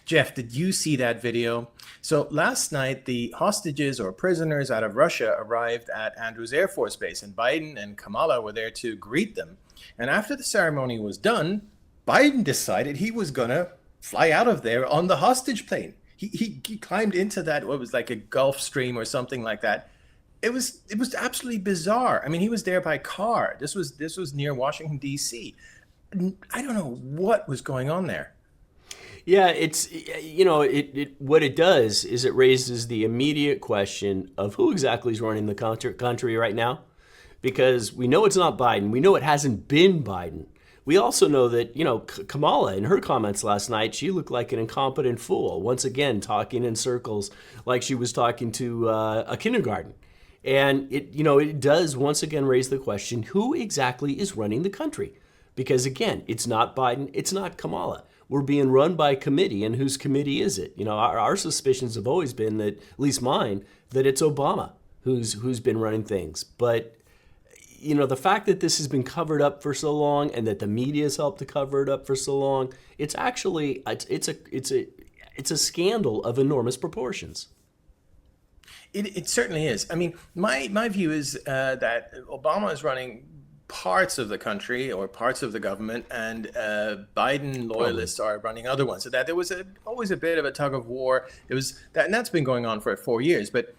Jeff, did you see that video? So last night, the hostages or prisoners out of Russia arrived at Andrews Air Force Base, and Biden and Kamala were there to greet them. And after the ceremony was done, Biden decided he was going to fly out of there on the hostage plane. He climbed into that, what was like a Gulf Stream or something like that. It was absolutely bizarre. I mean, he was there by car. This was near Washington, D.C. I don't know what was going on there. Yeah, it's what it does is it raises the immediate question of who exactly is running the country right now, because we know it's not Biden. We know it hasn't been Biden. We also know that Kamala, in her comments last night, she looked like an incompetent fool, once again talking in circles like she was talking to a kindergarten. And it does once again raise the question: who exactly is running the country? Because again, it's not Biden, it's not Kamala. We're being run by committee, and whose committee is it? Our suspicions have always been that, at least mine, that it's Obama who's been running things. But the fact that this has been covered up for so long, and that the media has helped to cover it up for so long, it's actually it's a scandal of enormous proportions. It certainly is. I mean, my view is that Obama is running parts of the country or parts of the government, and Biden loyalists are running other ones. So that there was always a bit of a tug of war. It was that, and that's been going on for 4 years. But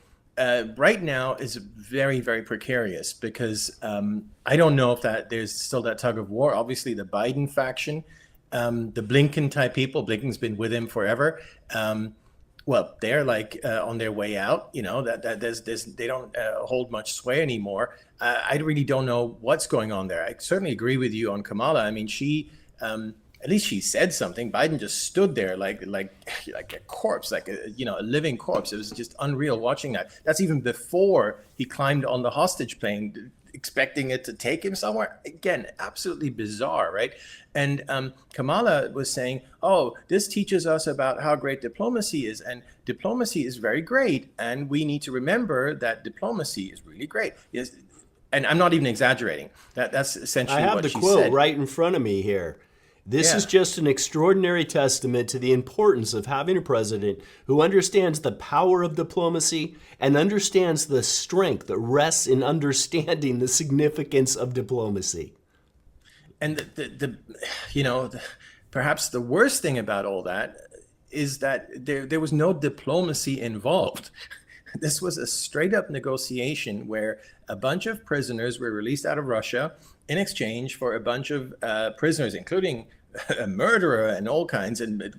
right now is very, very precarious because I don't know if that there's still that tug of war. Obviously, the Biden faction, the Blinken type people. Blinken's been with him forever. Well, they're like on their way out. They don't hold much sway anymore. I really don't know what's going on there. I certainly agree with you on Kamala. I mean, she at least she said something. Biden just stood there like a corpse, like a living corpse. It was just unreal watching that. That's even before he climbed on the hostage plane, expecting it to take him somewhere. Again, absolutely bizarre, right? And Kamala was saying, oh, this teaches us about how great diplomacy is. And diplomacy is very great. And we need to remember that diplomacy is really great. Yes. And I'm not even exaggerating. That's essentially I have what the she quote said. right in front of me here. This is Yeah. just an extraordinary testament to the importance of having a president who understands the power of diplomacy and understands the strength that rests in understanding the significance of diplomacy. And perhaps the worst thing about all that is that there was no diplomacy involved. This was a straight up negotiation where a bunch of prisoners were released out of Russia in exchange for a bunch of prisoners, including a murderer and all kinds. And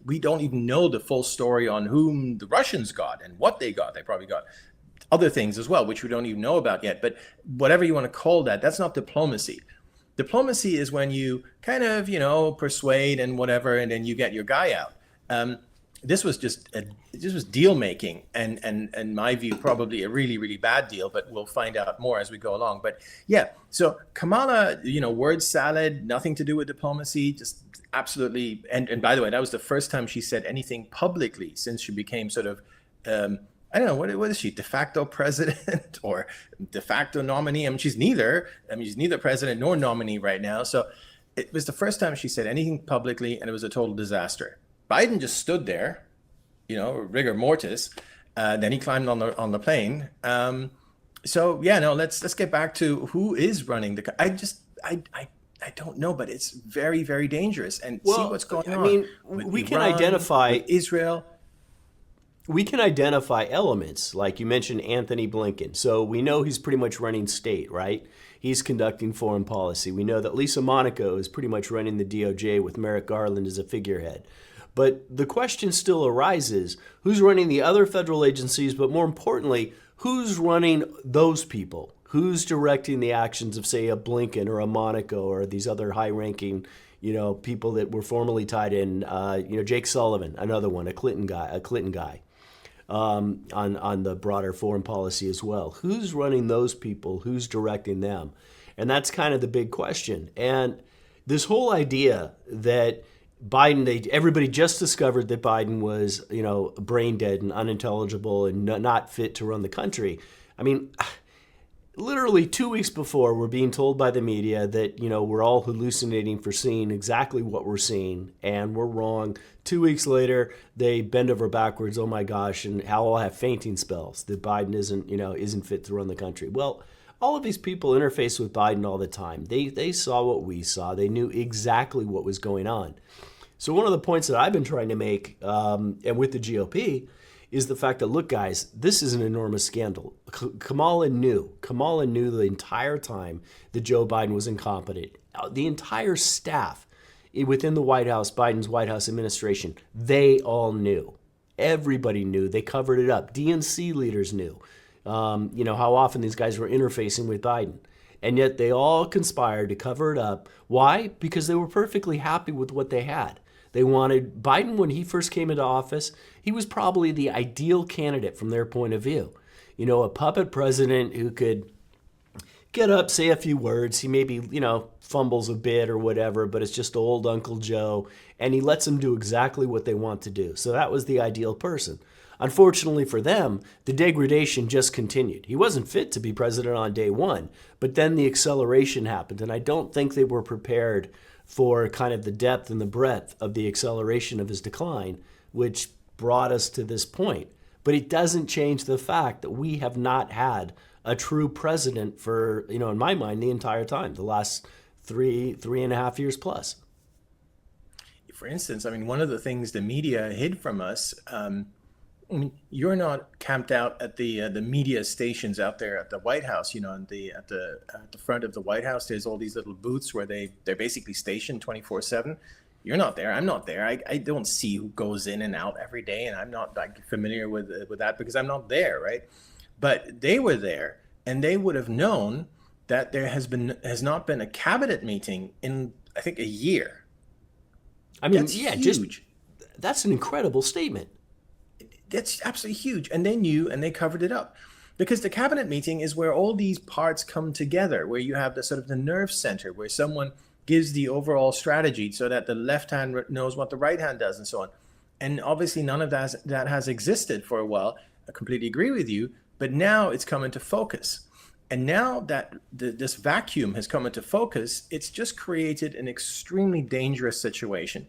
we don't even know the full story on whom the Russians got and what they got. They probably got other things as well, which we don't even know about yet. But whatever you want to call that, that's not diplomacy. Diplomacy is when you kind of, persuade and whatever, and then you get your guy out. This was deal making, and in my view, probably a really, really bad deal, but we'll find out more as we go along. But yeah, so Kamala, word salad, nothing to do with diplomacy, just absolutely. And by the way, that was the first time she said anything publicly since she became sort of, I don't know, what is she, de facto president or de facto nominee? I mean, she's neither president nor nominee right now. So it was the first time she said anything publicly, and it was a total disaster. Biden just stood there, rigor mortis. Then he climbed on the plane. So yeah, no. Let's get back to who is running the. I don't know, but it's very, very dangerous. And see what's going on. I mean, with we can Iran, identify with Israel. We can identify elements, like you mentioned Anthony Blinken. So we know he's pretty much running state, right? He's conducting foreign policy. We know that Lisa Monaco is pretty much running the DOJ with Merrick Garland as a figurehead. But the question still arises, who's running the other federal agencies, but more importantly, who's running those people? Who's directing the actions of, say, a Blinken or a Monaco or these other high-ranking, people that were formerly tied in, Jake Sullivan, another one, a Clinton guy, on the broader foreign policy as well. Who's running those people? Who's directing them? And that's kind of the big question. And this whole idea that everybody just discovered that Biden was, brain dead and unintelligible and not fit to run the country. I mean, literally 2 weeks before, we're being told by the media that, we're all hallucinating for seeing exactly what we're seeing, and we're wrong. 2 weeks later, they bend over backwards. Oh my gosh, and how I'll have fainting spells that Biden isn't fit to run the country. Well, all of these people interface with Biden all the time. They saw what we saw. They knew exactly what was going on. So one of the points that I've been trying to make, and with the GOP, is the fact that, look, guys, this is an enormous scandal. Kamala knew the entire time that Joe Biden was incompetent. The entire staff within the White House, Biden's White House administration, they all knew. Everybody knew. They covered it up. DNC leaders knew, how often these guys were interfacing with Biden. And yet they all conspired to cover it up. Why? Because they were perfectly happy with what they had. They wanted Biden, when he first came into office, he was probably the ideal candidate from their point of view. A puppet president who could get up, say a few words. He maybe, fumbles a bit or whatever, but it's just old Uncle Joe, and he lets them do exactly what they want to do. So that was the ideal person. Unfortunately for them, the degradation just continued. He wasn't fit to be president on day one, but then the acceleration happened, and I don't think they were prepared for kind of the depth and the breadth of the acceleration of his decline, which brought us to this point. But it doesn't change the fact that we have not had a true president for, in my mind, the entire time, the last three and a half years plus. For instance, one of the things the media hid from us, you're not camped out at the media stations out there at the White House. At the front of the White House, there's all these little booths where they're basically stationed 24/7. You're not there. I'm not there. I don't see who goes in and out every day, and I'm not familiar with that because I'm not there, right? But they were there, and they would have known that there has not been a cabinet meeting in, I think, a year. That's huge. That's an incredible statement. That's absolutely huge. And they knew, and they covered it up. Because the cabinet meeting is where all these parts come together, where you have the sort of the nerve center, where someone gives the overall strategy so that the left hand knows what the right hand does and so on. And obviously none of that has existed for a while. I completely agree with you. But now it's come into focus. And now that this vacuum has come into focus, it's just created an extremely dangerous situation.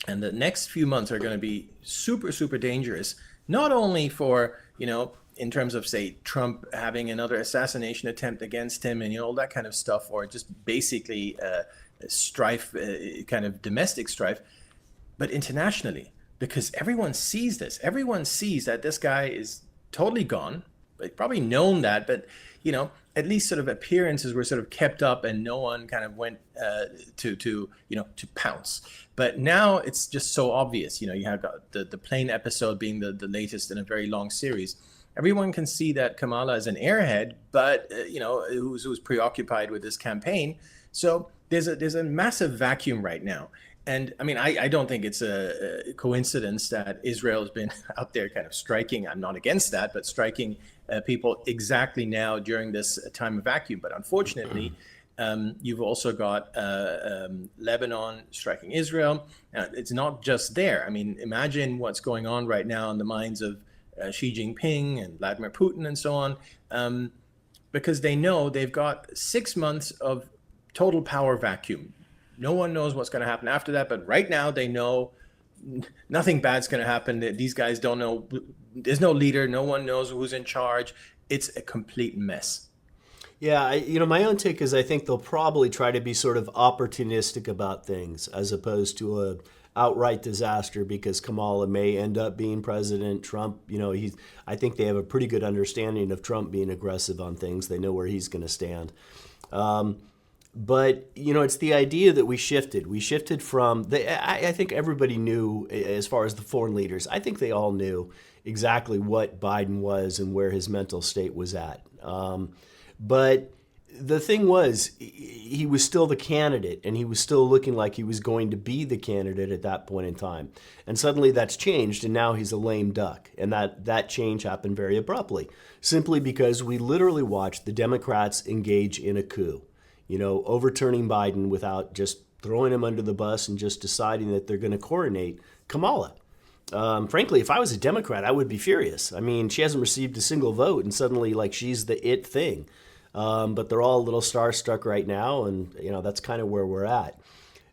And the next few months are going to be super, super dangerous, not only for, in terms of, say, Trump having another assassination attempt against him and, all that kind of stuff, or just basically strife, kind of domestic strife, but internationally, because everyone sees this. Everyone sees that this guy is totally gone. They've probably known that, but, at least sort of appearances were sort of kept up and no one kind of went to pounce. But now it's just so obvious. You have the plane episode being the latest in a very long series. Everyone can see that Kamala is an airhead, but, who's preoccupied with this campaign. So there's a massive vacuum right now. And I don't think it's a coincidence that Israel has been out there kind of striking. I'm not against that, but striking people exactly now during this time of vacuum. But unfortunately, you've also got Lebanon striking Israel. It's not just there. Imagine what's going on right now in the minds of Xi Jinping and Vladimir Putin and so on, because they know they've got 6 months of total power vacuum. No one knows what's going to happen after that, but right now they know nothing bad's going to happen. These guys don't know. There's no leader. No one knows who's in charge. It's a complete mess. Yeah, my own take is I think they'll probably try to be sort of opportunistic about things as opposed to a outright disaster, because Kamala may end up being president. Trump, I think they have a pretty good understanding of Trump being aggressive on things. They know where he's going to stand. But, it's the idea that we shifted. We shifted from, I think everybody knew, as far as the foreign leaders, I think they all knew exactly what Biden was and where his mental state was at. But the thing was, he was still the candidate, and he was still looking like he was going to be the candidate at that point in time. And suddenly that's changed, and now he's a lame duck. And that change happened very abruptly, simply because we literally watched the Democrats engage in a coup. Overturning Biden without just throwing him under the bus and just deciding that they're going to coronate Kamala. Frankly, if I was a Democrat, I would be furious. She hasn't received a single vote, and suddenly, she's the it thing. but they're all a little starstruck right now, and that's kind of where we're at.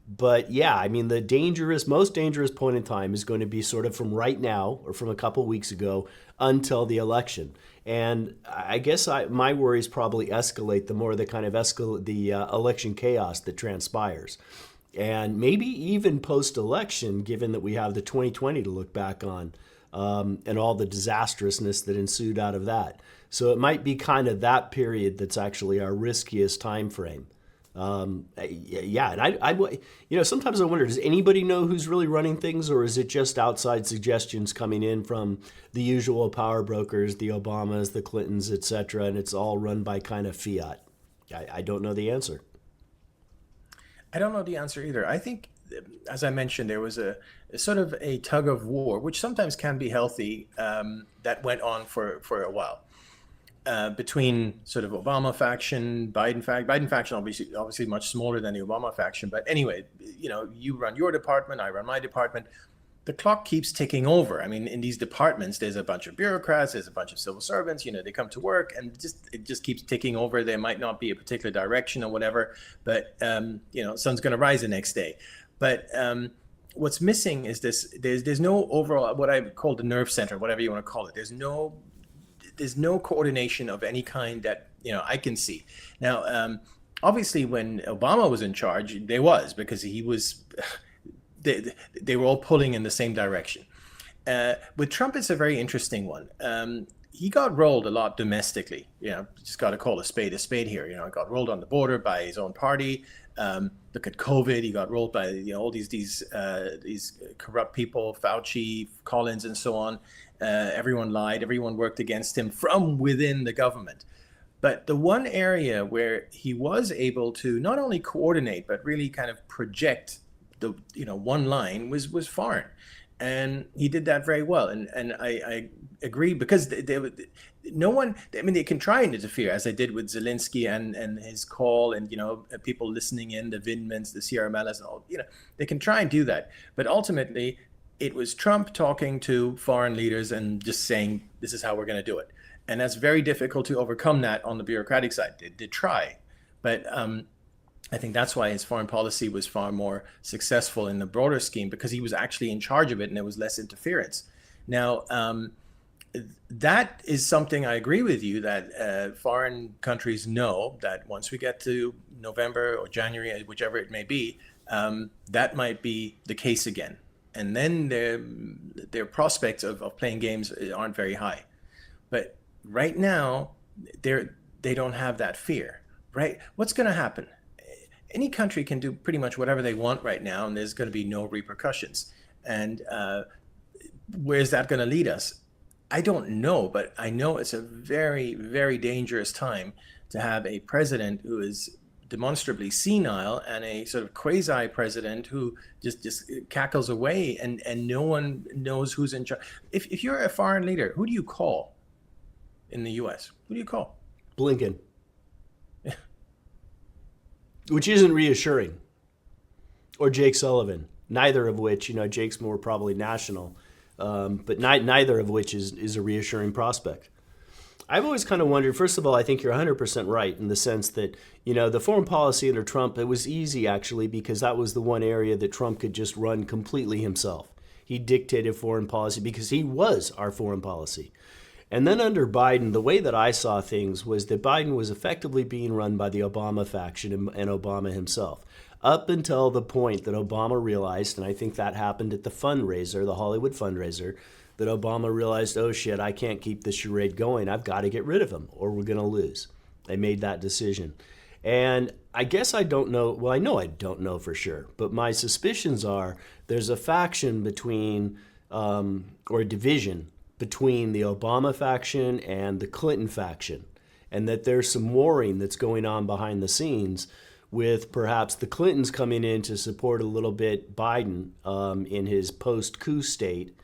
But yeah, I mean, the most dangerous point in time is going to be sort of from right now or from a couple weeks ago until the election. And I guess my worries probably escalate the more the kind of election chaos that transpires. And maybe even post-election, given that we have the 2020 to look back on, and all the disastrousness that ensued out of that. So it might be kind of that period that's actually our riskiest time frame. Yeah, and sometimes I wonder, does anybody know who's really running things, or is it just outside suggestions coming in from the usual power brokers, the Obamas, the Clintons, etc., and it's all run by kind of fiat? I don't know the answer. I don't know the answer either. I think, as I mentioned, there was a sort of a tug of war, which sometimes can be healthy, that went on for a while. Between sort of Obama faction, Biden faction, obviously much smaller than the Obama faction. But anyway, you run your department, I run my department. The clock keeps ticking over. I mean, in these departments, there's a bunch of bureaucrats, there's a bunch of civil servants. They come to work, and it just keeps ticking over. There might not be a particular direction or whatever, but sun's going to rise the next day. But what's missing is this: there's no overall, what I call the nerve center, whatever you want to call it. There's no coordination of any kind that I can see. Now, obviously, when Obama was in charge, there was, because he was. They were all pulling in the same direction. With Trump, it's a very interesting one. He got rolled a lot domestically. Just got to call a spade here. Got rolled on the border by his own party. Look at COVID. He got rolled by all these corrupt people, Fauci, Collins, and so on. Everyone lied. Everyone worked against him from within the government. But the one area where he was able to not only coordinate but really kind of project the one line was foreign, and he did that very well. And I agree, because no one. I mean, they can try and interfere, as they did with Zelensky and his call, and people listening in, the Vindmans, the Sierra Malas, and all. They can try and do that, but ultimately it was Trump talking to foreign leaders and just saying, this is how we're going to do it. And that's very difficult to overcome that on the bureaucratic side. They did try, but I think that's why his foreign policy was far more successful in the broader scheme, because he was actually in charge of it and there was less interference. Now, that is something I agree with you, that foreign countries know that once we get to November or January, whichever it may be, that might be the case again. And then their prospects of playing games aren't very high. But right now, they don't have that fear, right? What's going to happen? Any country can do pretty much whatever they want right now, and there's going to be no repercussions. And where's that going to lead us? I don't know, but I know it's a very, very dangerous time to have a president who is demonstrably senile and a sort of quasi-president who just cackles away, and no one knows who's in charge. If you're a foreign leader, who do you call in the U.S.? Who do you call? Blinken. Which isn't reassuring. Or Jake Sullivan. Neither of which, Jake's more probably national, but neither of which is a reassuring prospect. I've always kind of wondered, first of all, I think you're 100% right in the sense that, the foreign policy under Trump, it was easy actually, because that was the one area that Trump could just run completely himself. He dictated foreign policy because he was our foreign policy. And then under Biden, the way that I saw things was that Biden was effectively being run by the Obama faction and Obama himself, up until the point that Obama realized, and I think that happened at the fundraiser, the Hollywood fundraiser, that Obama realized, oh shit, I can't keep the charade going. I've got to get rid of him or we're going to lose. They made that decision. And I guess I don't know, well, I know I don't know for sure, but my suspicions are there's a faction between, or a division between the Obama faction and the Clinton faction, and that there's some warring that's going on behind the scenes, with perhaps the Clintons coming in to support a little bit Biden in his post-coup state,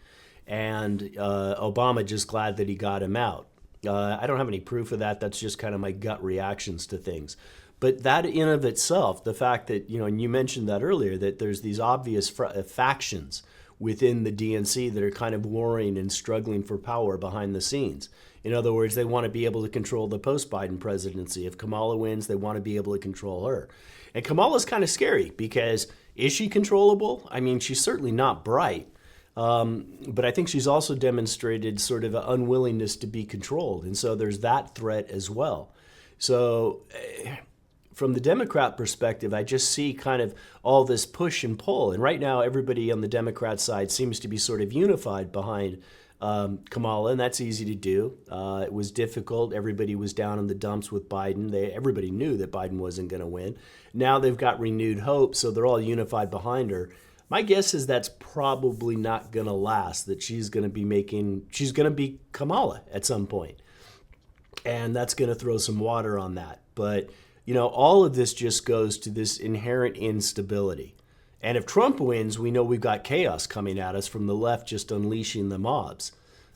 and Obama just glad that he got him out. I don't have any proof of that. That's just kind of my gut reactions to things. But that in of itself, the fact that, and you mentioned that earlier, that there's these obvious factions within the DNC that are kind of warring and struggling for power behind the scenes. In other words, they want to be able to control the post-Biden presidency. If Kamala wins, they want to be able to control her. And Kamala's kind of scary because is she controllable? I mean, she's certainly not bright. But I think she's also demonstrated sort of an unwillingness to be controlled. And so there's that threat as well. So from the Democrat perspective, I just see kind of all this push and pull. And right now, everybody on the Democrat side seems to be sort of unified behind Kamala, and that's easy to do. It was difficult. Everybody was down in the dumps with Biden. Everybody knew that Biden wasn't going to win. Now they've got renewed hope, so they're all unified behind her. My guess is that's probably not going to last, that she's going to be Kamala at some point. And that's going to throw some water on that. But, all of this just goes to this inherent instability. And if Trump wins, we know we've got chaos coming at us from the left just unleashing the mobs.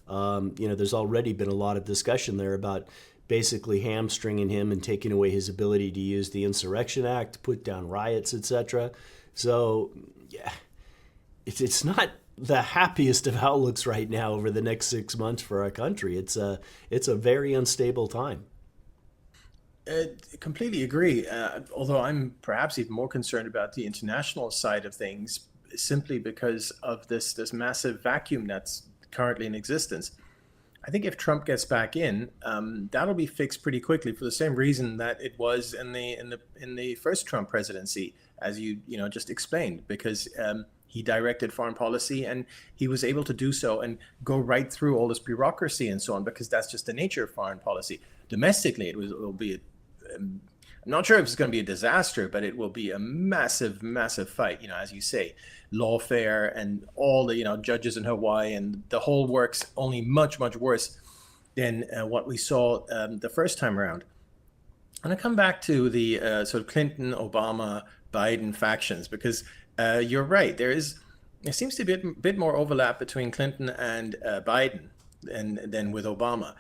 There's already been a lot of discussion there about basically hamstringing him and taking away his ability to use the Insurrection Act to put down riots, etc. So, yeah, it's not the happiest of outlooks right now over the next 6 months for our country. It's a very unstable time. Completely agree. Although I'm perhaps even more concerned about the international side of things, simply because of this massive vacuum that's currently in existence. I think if Trump gets back in, that'll be fixed pretty quickly for the same reason that it was in the first Trump presidency, as you just explained, because he directed foreign policy and he was able to do so and go right through all this bureaucracy and so on, because that's just the nature of foreign policy. Domestically, it will be I'm not sure if it's going to be a disaster, but it will be a massive, massive fight. As you say, lawfare and all the judges in Hawaii and the whole works, only much, much worse than what we saw the first time around. And I come back to the sort of Clinton, Obama, Biden factions, because you're right. There seems to be a bit more overlap between Clinton and Biden than with Obama.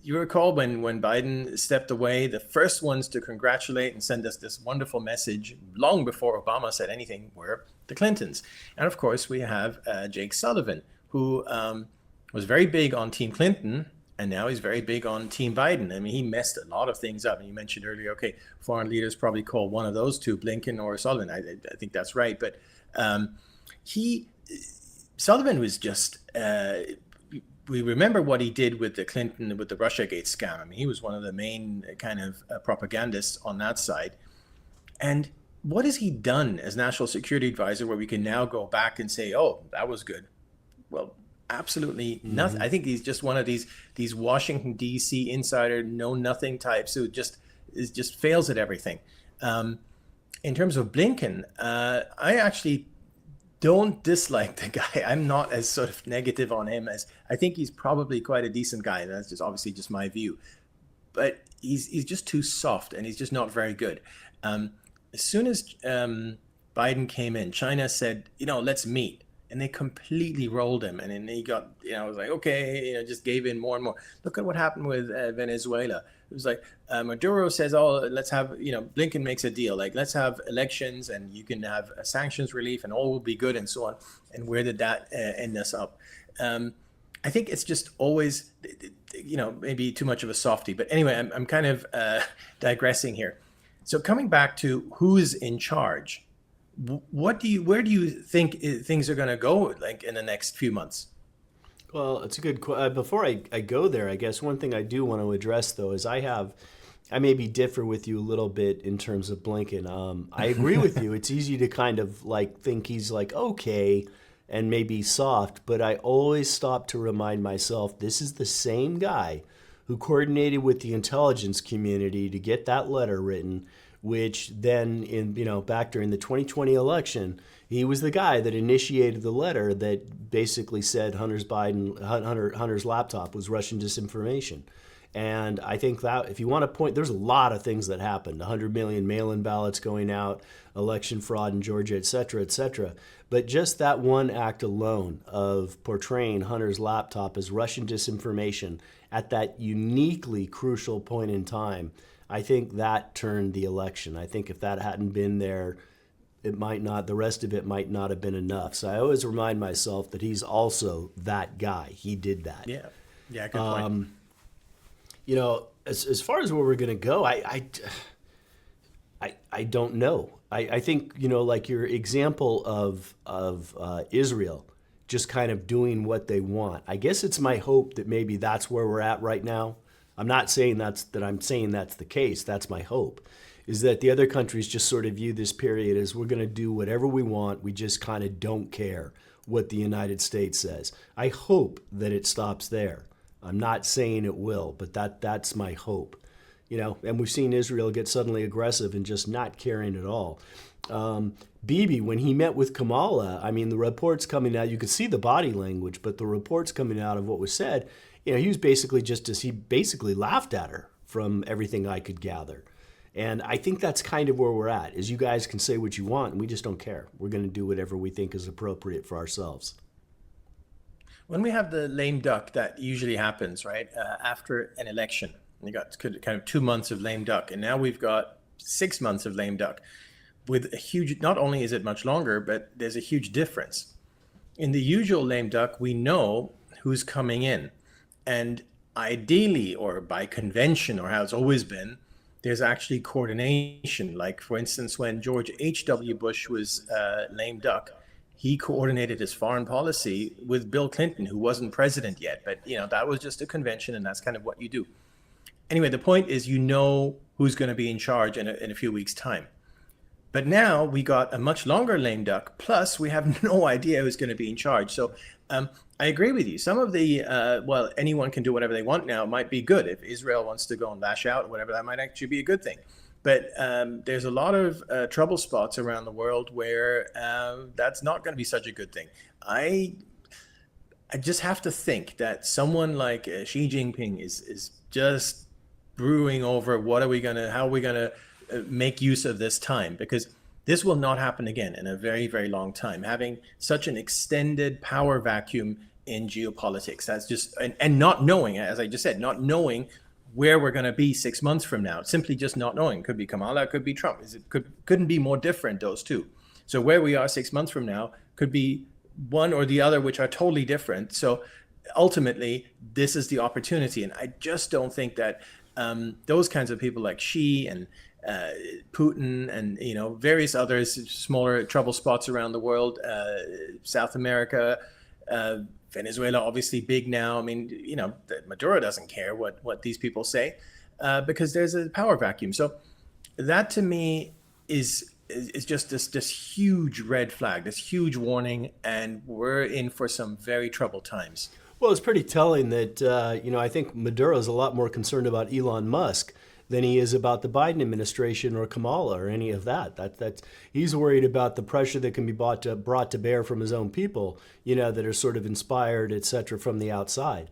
You recall when Biden stepped away, the first ones to congratulate and send us this wonderful message long before Obama said anything were the Clintons. And of course, we have Jake Sullivan, who was very big on Team Clinton, and now he's very big on Team Biden. I mean, he messed a lot of things up. And you mentioned earlier, okay, foreign leaders probably call one of those two, Blinken or Sullivan. I think that's right. But Sullivan was just... we remember what he did with the Russiagate scam. I mean, he was one of the main kind of propagandists on that side. And what has he done as national security advisor where we can now go back and say, oh, that was good? Well, absolutely nothing. I think he's just one of these Washington, D.C. insider, know-nothing types who just fails at everything. In terms of Blinken, I actually don't dislike the guy. I'm not as sort of negative on him as I think he's probably quite a decent guy. That's just obviously just my view, but he's just too soft and he's just not very good. As soon as Biden came in, China said, let's meet, and they completely rolled him. And then he got, I was like, okay, just gave in more and more. Look at what happened with Venezuela. It was like Maduro says, oh, let's have, Blinken makes a deal. Like, let's have elections and you can have a sanctions relief and all will be good and so on. And where did that end us up? I think it's just always, maybe too much of a softie. But anyway, I'm kind of digressing here. So coming back to who's in charge, where do you think things are going to go like in the next few months? Well, it's a good question. Before I go there, I guess one thing I do want to address, though, is I maybe differ with you a little bit in terms of Blinken. I agree with you. It's easy to kind of think he's okay and maybe soft, but I always stop to remind myself this is the same guy who coordinated with the intelligence community to get that letter written, which then back during the 2020 election, he was the guy that initiated the letter that basically said Hunter's laptop was Russian disinformation. And I think that if you want to point, there's a lot of things that happened, 100 million mail-in ballots going out, election fraud in Georgia, et cetera, et cetera. But just that one act alone of portraying Hunter's laptop as Russian disinformation at that uniquely crucial point in time, I think that turned the election. I think if that hadn't been there, it might not, the rest of it might not have been enough. So I always remind myself that he's also that guy. He did that. Yeah. Yeah. Good point. You know, as far as where we're going to go, I don't know. I think, you know, like your example of Israel just kind of doing what they want. I guess it's my hope that maybe that's where we're at right now. I'm not saying that's the case. That's my hope, is that the other countries just sort of view this period as we're going to do whatever we want. We just kind of don't care what the United States says. I hope that it stops there. I'm not saying it will, but that's my hope. You know, and we've seen Israel get suddenly aggressive and just not caring at all. Bibi, when he met with Kamala, I mean, the reports coming out, you could see the body language, but the reports coming out of what was said, you know, he was basically he basically laughed at her from everything I could gather. And I think that's kind of where we're at, is you guys can say what you want, and we just don't care. We're going to do whatever we think is appropriate for ourselves. When we have the lame duck, that usually happens, right? After an election, you got kind of 2 months of lame duck, and now we've got 6 months of lame duck. With a huge, not only is it much longer, but there's a huge difference. In the usual lame duck, we know who's coming in, and ideally, or by convention, or how it's always been, there's actually coordination. Like, for instance, when George H.W. Bush was lame duck, he coordinated his foreign policy with Bill Clinton, who wasn't president yet. But, you know, that was just a convention, and that's kind of what you do. Anyway, the point is, you know who's going to be in charge in a few weeks' time. But now we got a much longer lame duck, plus we have no idea who's going to be in charge. So I agree with you. Some of the, well, anyone can do whatever they want now might be good. If Israel wants to go and lash out or whatever, that might actually be a good thing. But there's a lot of trouble spots around the world where that's not going to be such a good thing. I just have to think that someone like Xi Jinping is just brewing over how are we going to make use of this time, because this will not happen again in a very, very long time. Having such an extended power vacuum in geopolitics, that's just, and not knowing, as I just said, not knowing where we're going to be 6 months from now, simply just not knowing. Could be Kamala, could be Trump. Couldn't be more different, those two. So where we are 6 months from now could be one or the other, which are totally different. So ultimately, this is the opportunity. And I just don't think that those kinds of people like Xi and Putin and, you know, various others, smaller trouble spots around the world, South America, Venezuela, obviously big now. I mean, you know, Maduro doesn't care what these people say because there's a power vacuum. So that to me is just this huge red flag, this huge warning, and we're in for some very troubled times. Well, it's pretty telling that, you know, I think Maduro is a lot more concerned about Elon Musk than he is about the Biden administration or Kamala or any of that. That's he's worried about the pressure that can be brought to bear from his own people, you know, that are sort of inspired, et cetera, from the outside.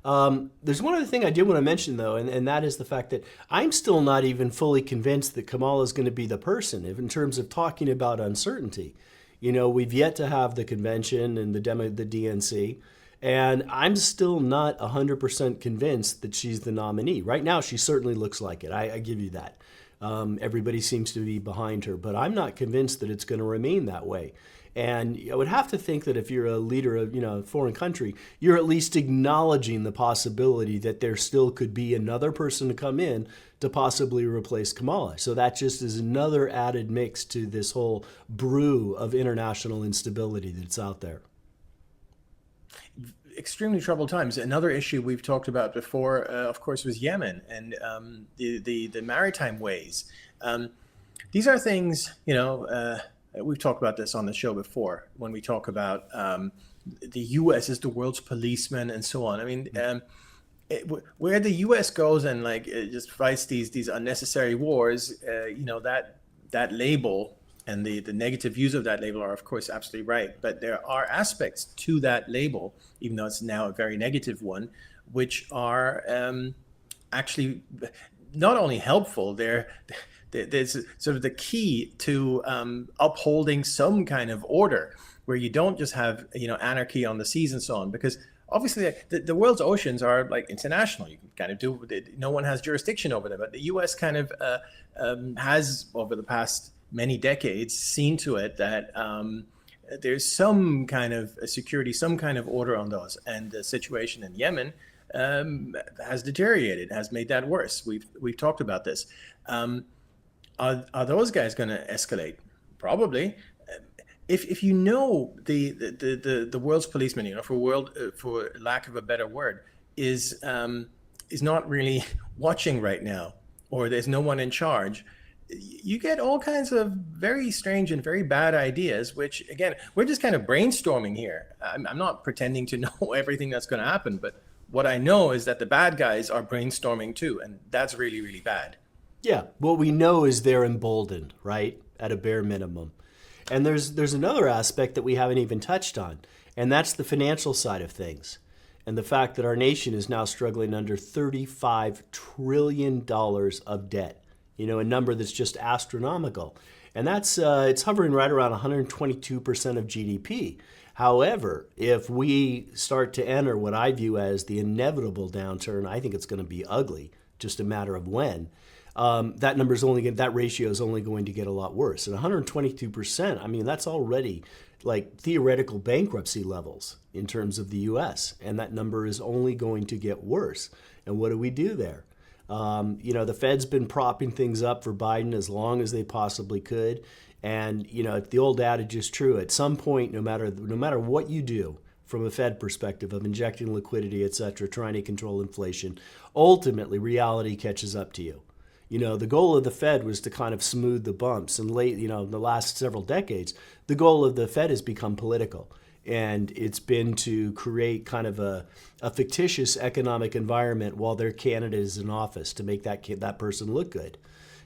There's one other thing I did want to mention, though, and that is the fact that I'm still not even fully convinced that Kamala is going to be the person in terms of talking about uncertainty. You know, we've yet to have the convention and the DNC. And I'm still not 100% convinced that she's the nominee. Right now, she certainly looks like it. I give you that. Everybody seems to be behind her, but I'm not convinced that it's going to remain that way. And I would have to think that if you're a leader of, you know, a foreign country, you're at least acknowledging the possibility that there still could be another person to come in to possibly replace Kamala. So that just is another added mix to this whole brew of international instability that's out there. Extremely troubled times. Another issue we've talked about before, of course, was Yemen and the maritime ways. These are things, you know, we've talked about this on the show before when we talk about the U.S. is the world's policeman and so on. I mean, where the U.S. goes and like just fights these unnecessary wars, you know, that label and the negative views of that label are, of course, absolutely right. But there are aspects to that label, even though it's now a very negative one, which are actually not only helpful, there's sort of the key to upholding some kind of order where you don't just have, you know, anarchy on the seas and so on. Because obviously the world's oceans are like international. You can kind of do, no one has jurisdiction over them. But the U.S. kind of has over the past many decades seen to it that there's some kind of security, some kind of order on those. And the situation in Yemen has deteriorated, has made that worse. We've talked about this. Are those guys going to escalate? Probably. If you know the world's policeman, for lack of a better word, is not really watching right now, or there's no one in charge, you get all kinds of very strange and very bad ideas, which, again, we're just kind of brainstorming here. I'm not pretending to know everything that's going to happen, but what I know is that the bad guys are brainstorming too, and that's really, really bad. Yeah, what we know is they're emboldened, right, at a bare minimum. And there's another aspect that we haven't even touched on, and that's the financial side of things. And the fact that our nation is now struggling under $35 trillion of debt, a number that's just astronomical. And that's it's hovering right around 122% of GDP. However, if we start to enter what I view as the inevitable downturn, I think it's going to be ugly, just a matter of when. That ratio is only going to get a lot worse. And 122%, I mean, that's already like theoretical bankruptcy levels in terms of the U.S. And that number is only going to get worse. And what do we do there? The Fed's been propping things up for Biden as long as they possibly could. And, the old adage is true. At some point, no matter what you do from a Fed perspective of injecting liquidity, et cetera, trying to control inflation, ultimately reality catches up to you. The goal of the Fed was to kind of smooth the bumps. And the last several decades, the goal of the Fed has become political. And it's been to create kind of a fictitious economic environment while their candidate is in office to make that person look good.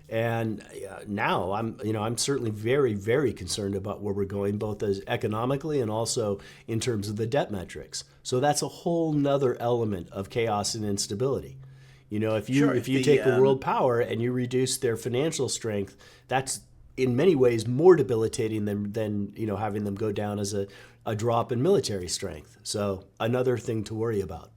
And now I'm certainly very, very concerned about where we're going, both as economically and also in terms of the debt metrics. So that's a whole nother element of chaos and instability. If you take a world power and you reduce their financial strength, that's in many ways more debilitating than having them go down as a drop in military strength. So another thing to worry about.